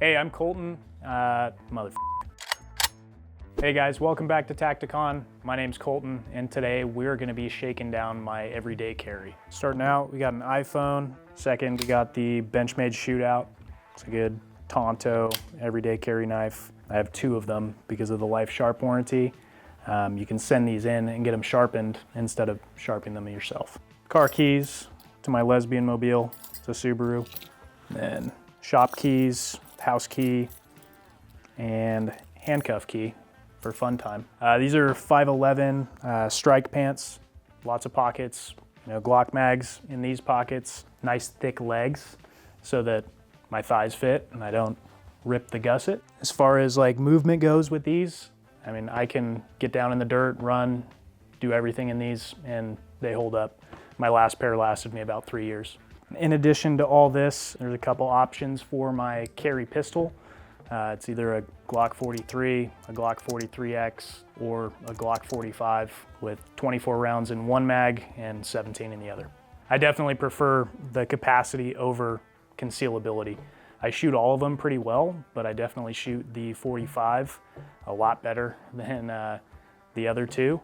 Hey, I'm Colton, Hey guys, welcome back to Tacticon. My name's Colton, and today we're gonna be shaking down my everyday carry. Starting out, we got an iPhone. Second, we got the Benchmade Shootout. It's a good Tonto everyday carry knife. I have two of them because of the Life Sharp warranty. You can send these in and get them sharpened instead of sharpening them yourself. Car keys to my lesbian mobile, it's a Subaru. Then shop keys, house key, and handcuff key for fun time. These are 511 strike pants, lots of pockets, Glock mags in these pockets, nice thick legs so that my thighs fit and I don't rip the gusset. As far as like movement goes with these, I mean, I can get down in the dirt, run, do everything in these, and they hold up. My last pair lasted me about 3 years. In addition to all this, there's a couple options for my carry pistol. It's either a Glock 43, a Glock 43X, or a Glock 45 with 24 rounds in one mag and 17 in the other. I definitely prefer the capacity over concealability. I shoot all of them pretty well, but I definitely shoot the 45 a lot better than the other two,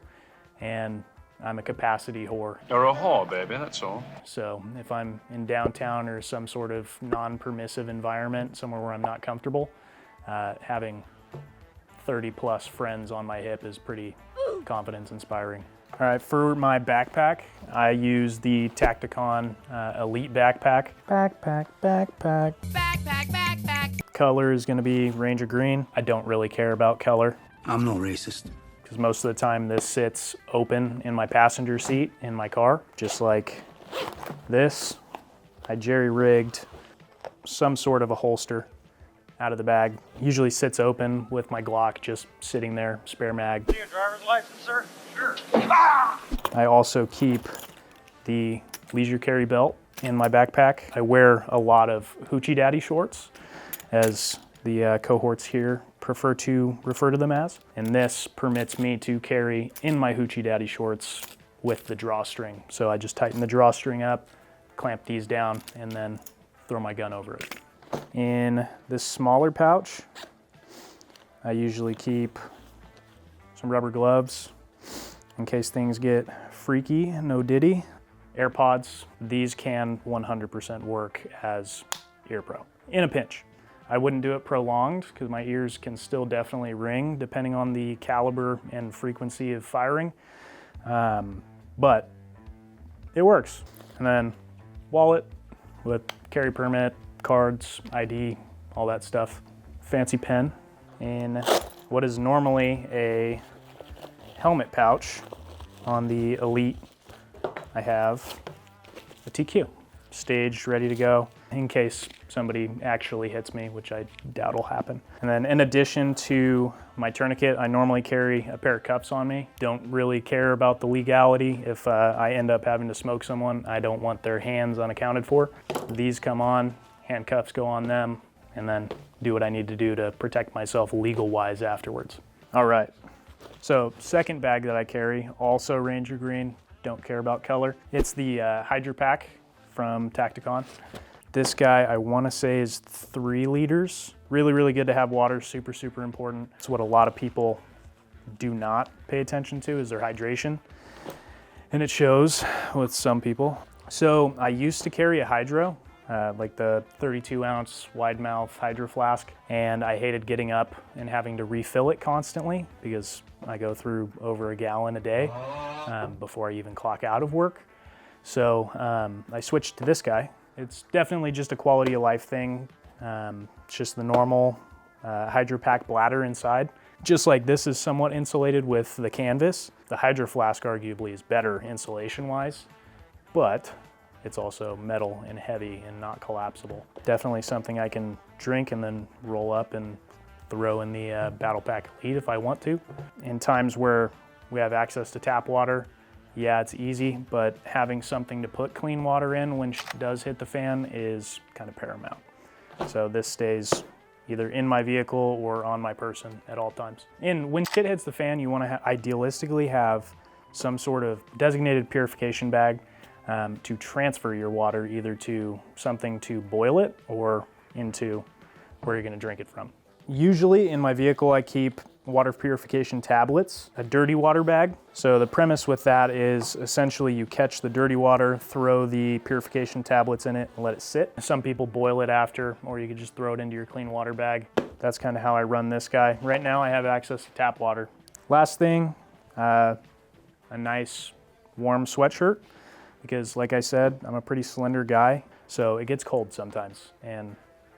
and I'm a capacity whore. You're a whore, baby, that's all. So if I'm in downtown or some sort of non-permissive environment, somewhere where I'm not comfortable, having 30 plus friends on my hip is pretty confidence inspiring. All right, for my backpack, I use the Tacticon Elite backpack. Backpack. Color is gonna be Ranger Green. I don't really care about color. I'm no racist. Because most of the time this sits open in my passenger seat in my car, just like this. I jerry-rigged some sort of a holster out of the bag. Usually sits open with my Glock just sitting there, spare mag. Do you have a driver's license, sir? Sure. I also keep the leisure carry belt in my backpack. I wear a lot of Hoochie Daddy shorts, as the cohorts here prefer to refer to them as. And this permits me to carry in my Hoochie Daddy shorts with the drawstring. So I just tighten the drawstring up, clamp these down, and then throw my gun over it. In this smaller pouch, I usually keep some rubber gloves in case things get freaky, no diddy. AirPods, these can 100% work as ear pro in a pinch. I wouldn't do it prolonged because my ears can still definitely ring depending on the caliber and frequency of firing, but it works. And then wallet with carry permit, cards, ID, all that stuff. Fancy pen. In what is normally a helmet pouch on the Elite, I have a TQ, staged, ready to go in case somebody actually hits me, which I doubt will happen. And then in addition to my tourniquet, I normally carry a pair of cuffs on me. Don't really care about the legality. If I end up having to smoke someone, I don't want their hands unaccounted for. These come on, handcuffs go on them, and then do what I need to do to protect myself legal-wise afterwards. All right, so second bag that I carry, also Ranger Green, don't care about color. It's the HydroPack from Tacticon. This guy, I wanna say, is 3 liters. Really, really good to have water, super, super important. It's what a lot of people do not pay attention to, is their hydration. And it shows with some people. So I used to carry a hydro, like the 32 ounce wide mouth hydro flask, and I hated getting up and having to refill it constantly because I go through over a gallon a day before I even clock out of work. So I switched to this guy. It's definitely just a quality of life thing. It's just the normal HydroPack bladder inside. Just like this is somewhat insulated with the canvas, the Hydro Flask arguably is better insulation-wise, but it's also metal and heavy and not collapsible. Definitely something I can drink and then roll up and throw in the BattlePack Elite if I want to. In times where we have access to tap water, yeah, it's easy, but having something to put clean water in when shit does hit the fan is kind of paramount. So this stays either in my vehicle or on my person at all times. And when shit hits the fan, you want to idealistically have some sort of designated purification bag to transfer your water either to something to boil it or into where you're gonna drink it from. Usually in my vehicle, I keep water purification tablets, a dirty water bag. So the premise with that is essentially you catch the dirty water, throw the purification tablets in it, and let it sit. Some people boil it after, or you could just throw it into your clean water bag. That's kind of how I run this guy. Right now I have access to tap water. Last thing, a nice warm sweatshirt, because like I said, I'm a pretty slender guy, so it gets cold sometimes, and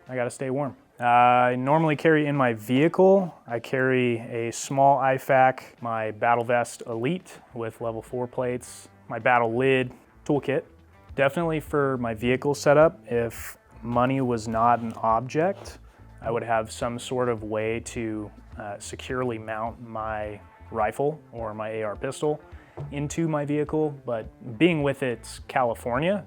I gotta stay warm. I normally carry in my vehicle, I carry a small IFAK, my Battle Vest Elite with level 4 plates, my Battle Lid toolkit. Definitely for my vehicle setup, if money was not an object, I would have some sort of way to securely mount my rifle or my AR pistol into my vehicle, but being with it's California,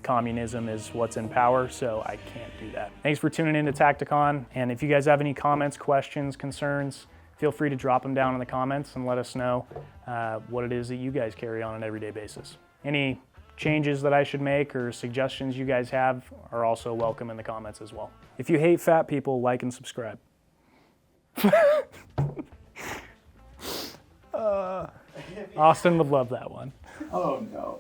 communism is what's in power, so I can't do that. Thanks for tuning in to Tacticon, and if you guys have any comments, questions, concerns, feel free to drop them down in the comments and let us know what it is that you guys carry on an everyday basis. Any changes that I should make or suggestions you guys have are also welcome in the comments as well. If you hate fat people, like and subscribe. Austin would love that one. Oh no.